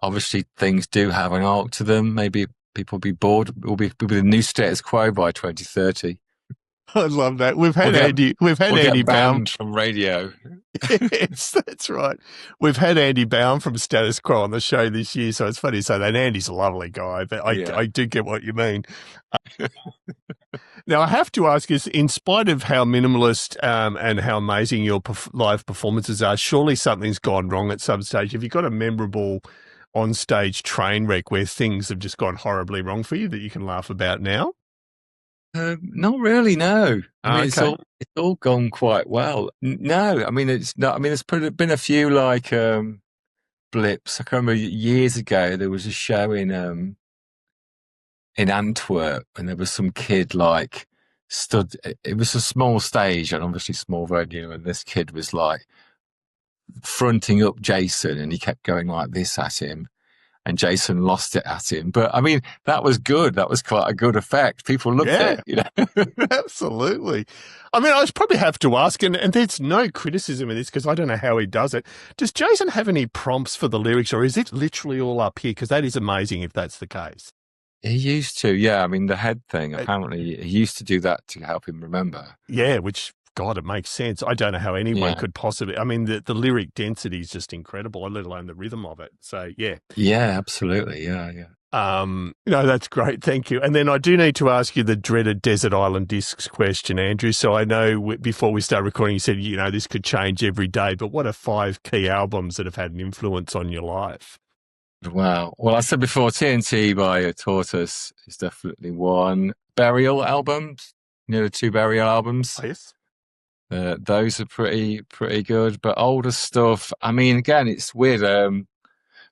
Obviously, things do have an arc to them. Maybe people will be bored. We'll be the new status quo by 2030. I love that. We've had Andy banned Baum from radio. Yes, that's right. We've had Andy Baum from Status Quo on the show this year, so it's funny to say that. Andy's a lovely guy, but I do get what you mean. Now, I have to ask is, in spite of how minimalist and how amazing your live performances are, surely something's gone wrong at some stage. Have you got a memorable on-stage train wreck where things have just gone horribly wrong for you that you can laugh about now? Not really, no. I mean, okay. it's all gone quite well. No, I mean, it's not. I mean, there's been a few like blips. I can remember years ago there was a show in Antwerp, and there was some kid like stood. It was a small stage and obviously small venue, and this kid was like fronting up Jason, and he kept going like this at him. And Jason lost it at him. But I mean, that was good. That was quite a good effect. People loved it, Absolutely. I mean, I probably have to ask, and there's no criticism in this because I don't know how he does it. Does Jason have any prompts for the lyrics, or is it literally all up here? Because that is amazing if that's the case. He used to, yeah. I mean, the head thing, apparently he used to do that to help him remember. Yeah, which, God, it makes sense. I don't know how anyone could possibly. I mean, the lyric density is just incredible, let alone the rhythm of it. So, yeah. Yeah, absolutely. Yeah. No, that's great. Thank you. And then I do need to ask you the dreaded Desert Island Discs question, Andrew. So I know before we start recording, you said, this could change every day, but what are 5 key albums that have had an influence on your life? Wow. Well, I said before, TNT by Tortoise is definitely one. Burial albums, the 2 Burial albums. Oh, yes. Those are pretty good. But older stuff, I mean, again, it's weird.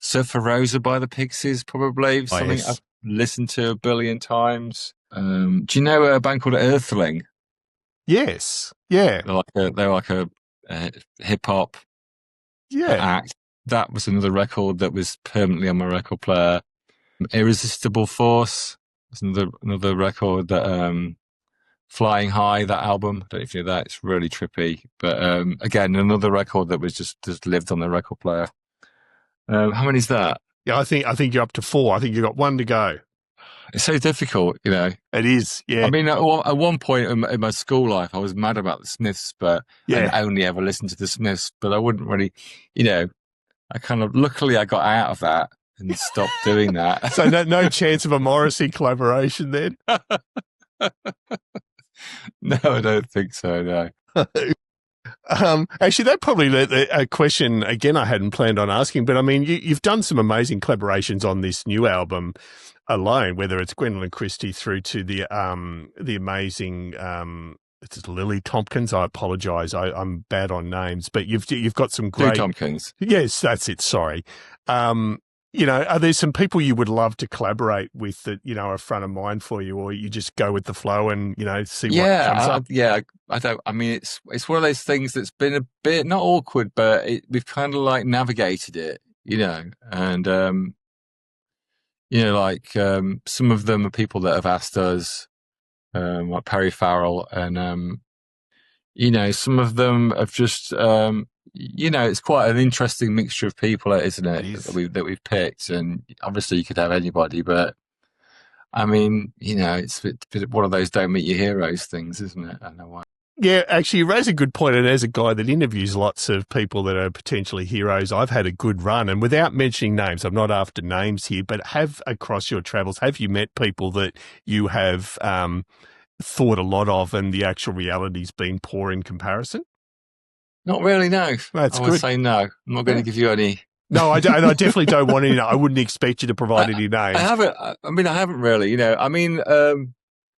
Surfer Rosa by the Pixies, probably something I've listened to a billion times. Do you know a band called Earthling? Yes. Yeah. They're like a hip hop act. That was another record that was permanently on my record player. Irresistible Force was another record that Flying High, that album. I don't know if you know that. It's really trippy. But again, another record that was just lived on the record player. How many is that? Yeah, I think you're up to 4. I think you've got 1 to go. It's so difficult, It is, yeah. I mean, at one point in my school life, I was mad about the Smiths, but I only ever listened to the Smiths. But I wouldn't really, I kind of, luckily I got out of that and stopped doing that. So no chance of a Morrissey collaboration then? No, I don't think so, no. Actually, that probably a question again I hadn't planned on asking, but I mean, you've done some amazing collaborations on this new album alone, whether it's Gwendolyn Christie through to the amazing it's Lily Tompkins. I apologise, I'm bad on names, but you've got some great Lily Tompkins. Yes, that's it. Sorry. Are there some people you would love to collaborate with that, are front of mind for you, or you just go with the flow and, see what comes up? Yeah, I don't, I mean, it's one of those things that's been a bit, not awkward, but we've kind of like navigated it, and, some of them are people that have asked us, like Perry Farrell, and, some of them have just, it's quite an interesting mixture of people, isn't it? That we've picked, and obviously you could have anybody, but I mean, it's a bit one of those don't meet your heroes things, isn't it? I don't know why. Yeah, actually, you raise a good point, and as a guy that interviews lots of people that are potentially heroes, I've had a good run, and without mentioning names, I'm not after names here, but across your travels, have you met people that you have thought a lot of, and the actual reality's been poor in comparison? Not really, no. That's I good. would say no. I'm not going to give you any. No, I definitely don't want any. I wouldn't expect you to provide any names. I haven't really.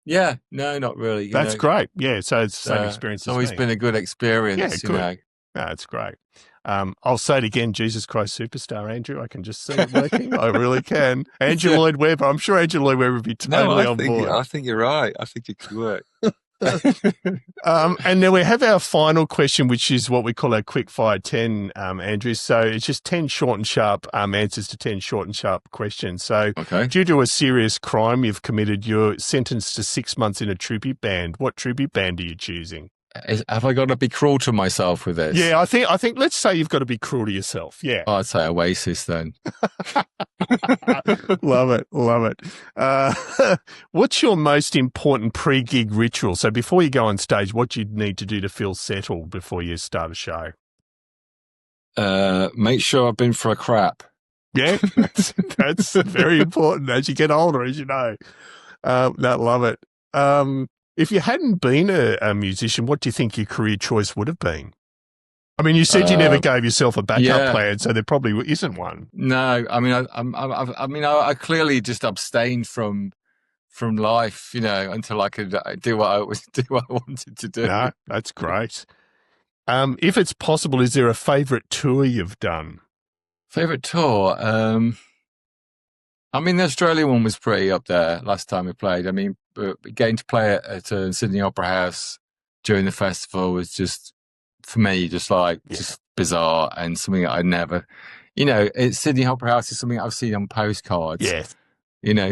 Yeah, no, not really. That's great. Yeah, so it's the same experience. It's always been a good experience. Yeah, good. No, it's great. I'll say it again, Jesus Christ Superstar, Andrew. I can just see it working. I really can. Andrew Lloyd Webber. I'm sure Andrew Lloyd Webber would be totally on board. I think you're right. I think it could work. And then we have our final question, which is what we call our Quickfire 10, Andrew. So it's just 10 short and sharp answers to 10 short and sharp questions. So due to a serious crime you've committed, you're sentenced to 6 months in a troopy band. What troopy band are you choosing? Have I got to be cruel to myself with this? Yeah, I think let's say you've got to be cruel to yourself. Yeah. I'd say Oasis then. Love it. What's your most important pre-gig ritual? So before you go on stage, what do you need to do to feel settled before you start a show? Make sure I've been for a crap. Yeah, that's very important as you get older, as you know. Love it. If you hadn't been a musician, what do you think your career choice would have been? I mean, you said you never gave yourself a backup plan, so there probably isn't one. No, I mean, I clearly just abstained from life, until I could do what I wanted to do. No, that's great. If it's possible, is there a favourite tour you've done? Favourite tour? I mean, the Australia one was pretty up there last time we played. I mean, getting to play at Sydney Opera House during the festival was just, for me, just bizarre and something that I'd never, Sydney Opera House is something I've seen on postcards. Yes.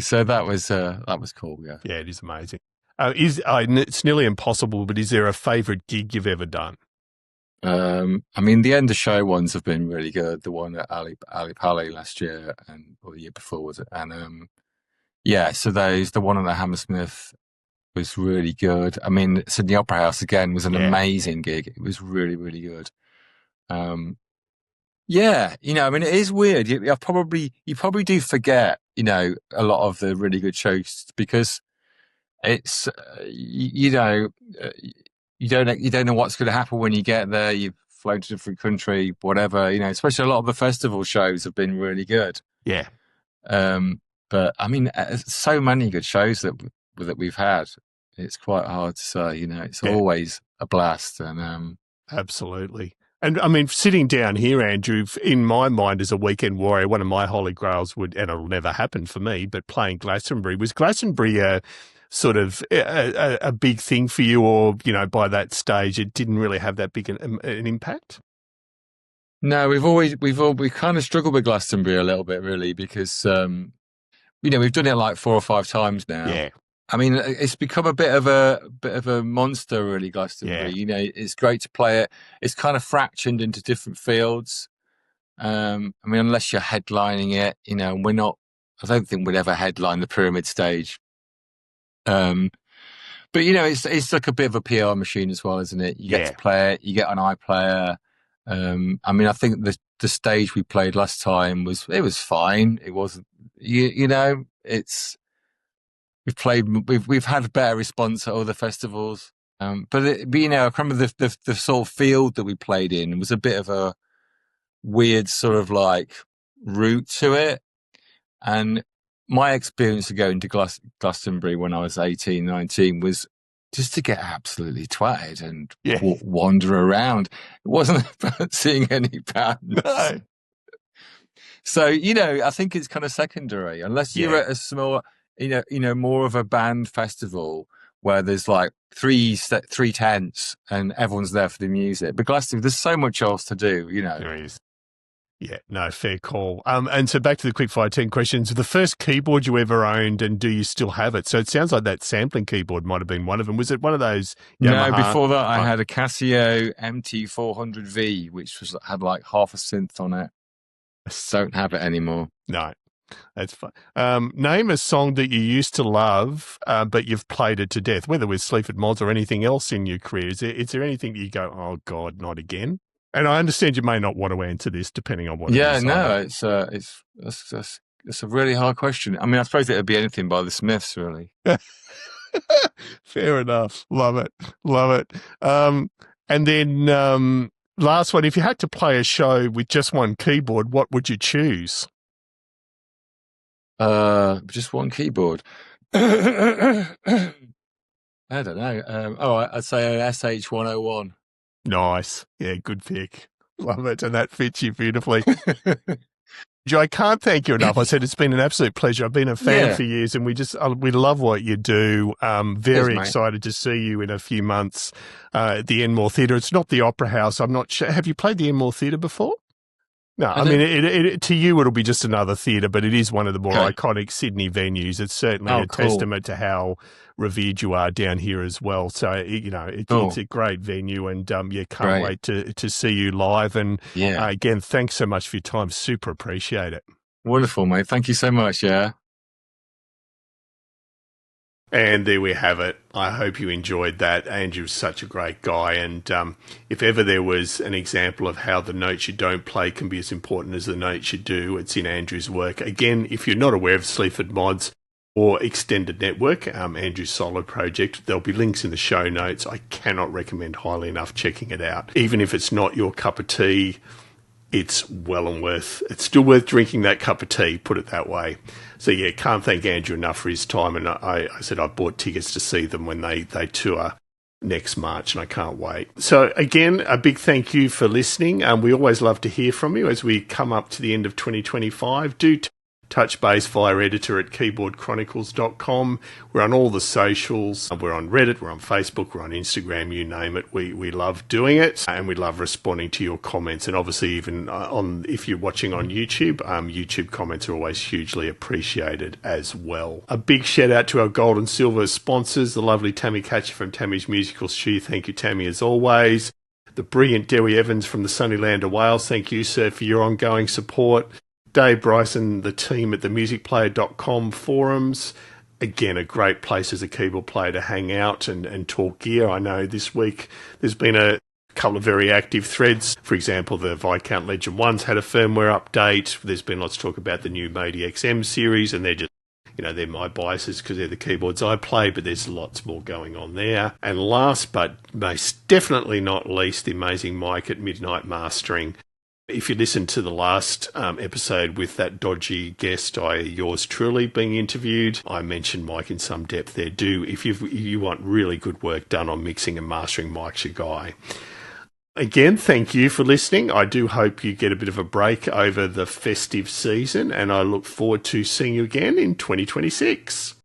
So that was cool. Yeah. Yeah, it is amazing. It's nearly impossible, but is there a favourite gig you've ever done? I mean, the end of show ones have been really good. The one at Ali Pali last year or the year before, was it? And so the one at the Hammersmith was really good. I mean, Sydney Opera House again was an amazing gig. It was really, really good. I mean, it is weird. You probably do forget, a lot of the really good shows because it's, you don't know what's going to happen when you get there. You've flown to a different country, whatever, especially a lot of the festival shows have been really good. Yeah. But I mean, so many good shows that we've had. It's quite hard to say, it's always a blast. And absolutely. And I mean, sitting down here, Andrew, in my mind as a weekend warrior, one of my holy grails and it'll never happen for me, but playing Glastonbury. Was Glastonbury sort of a big thing for you, or, by that stage, it didn't really have that big an impact? No, we've kind of struggled with Glastonbury a little bit, really, because, we've done it like 4 or 5 times now. Yeah. I mean, it's become a bit of a monster, really, Glastonbury. Yeah. It's great to play it. It's kind of fractured into different fields. I mean, unless you're headlining it, we're not. I don't think we'd ever headline the Pyramid stage. But it's like a bit of a PR machine as well, isn't it? You get to play it. You get an iPlayer. I mean, I think the stage we played last time was fine. It wasn't. We've had better response at other festivals. But I remember the sort of field that we played in was a bit of a weird sort of like route to it. And my experience of going to Glastonbury when I was 18, 19 was just to get absolutely twatted and wander around. It wasn't about seeing any bands. No. So, I think it's kind of secondary, unless you're at a small, more of a band festival where there's like three tents and everyone's there for the music. But Glastonbury, there's so much else to do, There is. Yeah, no, fair call. And so back to the Quickfire 10 questions. The first keyboard you ever owned, and do you still have it? So it sounds like that sampling keyboard might have been one of them. Was it one of those Yamaha? No, before that I had a Casio MT400V, which had like half a synth on it. I don't have it anymore. No, that's fine. Name a song that you used to love, but you've played it to death, whether with Sleaford Mods or anything else in your career. Is there anything that you go, oh God, not again? And I understand you may not want to answer this, depending on what. Yeah, no, it's a really hard question. I mean, I suppose it would be anything by the Smiths, really. Fair enough. Love it. And then last one: if you had to play a show with just one keyboard, what would you choose? Just one keyboard. I don't know. I'd say a SH101. Nice. Yeah, good pick. Love it, and that fits you beautifully. Joe, I can't thank you enough. I said it's been an absolute pleasure. I've been a fan for years, and we love what you do. Very excited to see you in a few months at the Enmore Theatre. It's not the Opera House. I'm not sure. Have you played the Enmore Theatre before? No, I mean, to you, it'll be just another theatre, but it is one of the more iconic Sydney venues. It's certainly a testament to how revered you are down here as well. So, it's a great venue, and can't wait to see you live. And again, thanks so much for your time. Super appreciate it. Wonderful, mate. Thank you so much. Yeah. And there we have it. I hope you enjoyed that. Andrew's such a great guy. And if ever there was an example of how the notes you don't play can be as important as the notes you do, it's in Andrew's work. Again, if you're not aware of Sleaford Mods or Extnddntwork, Andrew's solo project, there'll be links in the show notes. I cannot recommend highly enough checking it out. Even if it's not your cup of tea, it's still worth drinking that cup of tea, put it that way. So yeah, can't thank Andrew enough for his time. And I said I bought tickets to see them when they tour next March, and I can't wait. So again, a big thank you for listening. We always love to hear from you as we come up to the end of 2025. Do touch base via editor at keyboardchronicles.com. We're on all the socials. We're on Reddit, we're on Facebook, we're on Instagram, you name it. We love doing it, and we love responding to your comments. And obviously, even if you're watching on YouTube, YouTube comments are always hugely appreciated as well. A big shout out to our gold and silver sponsors, the lovely Tammy Catcher from Tammy's Musical Stew. Thank you, Tammy, as always. The brilliant Dewi Evans from the sunny land of Wales. Thank you, sir, for your ongoing support. Dave Bryson, the team at the musicplayer.com forums. Again, a great place as a keyboard player to hang out and talk gear. I know this week there's been a couple of very active threads. For example, the Viscount Legend 1's had a firmware update. There's been lots of talk about the new Modi XM series, and they're just, they're my biases because they're the keyboards I play, but there's lots more going on there. And last but most definitely not least, the amazing Mike at Midnight Mastering. If you listen to the last episode with that dodgy guest, yours truly, being interviewed, I mentioned Mike in some depth there. If you want really good work done on mixing and mastering, Mike's your guy. Again, thank you for listening. I do hope you get a bit of a break over the festive season, and I look forward to seeing you again in 2026.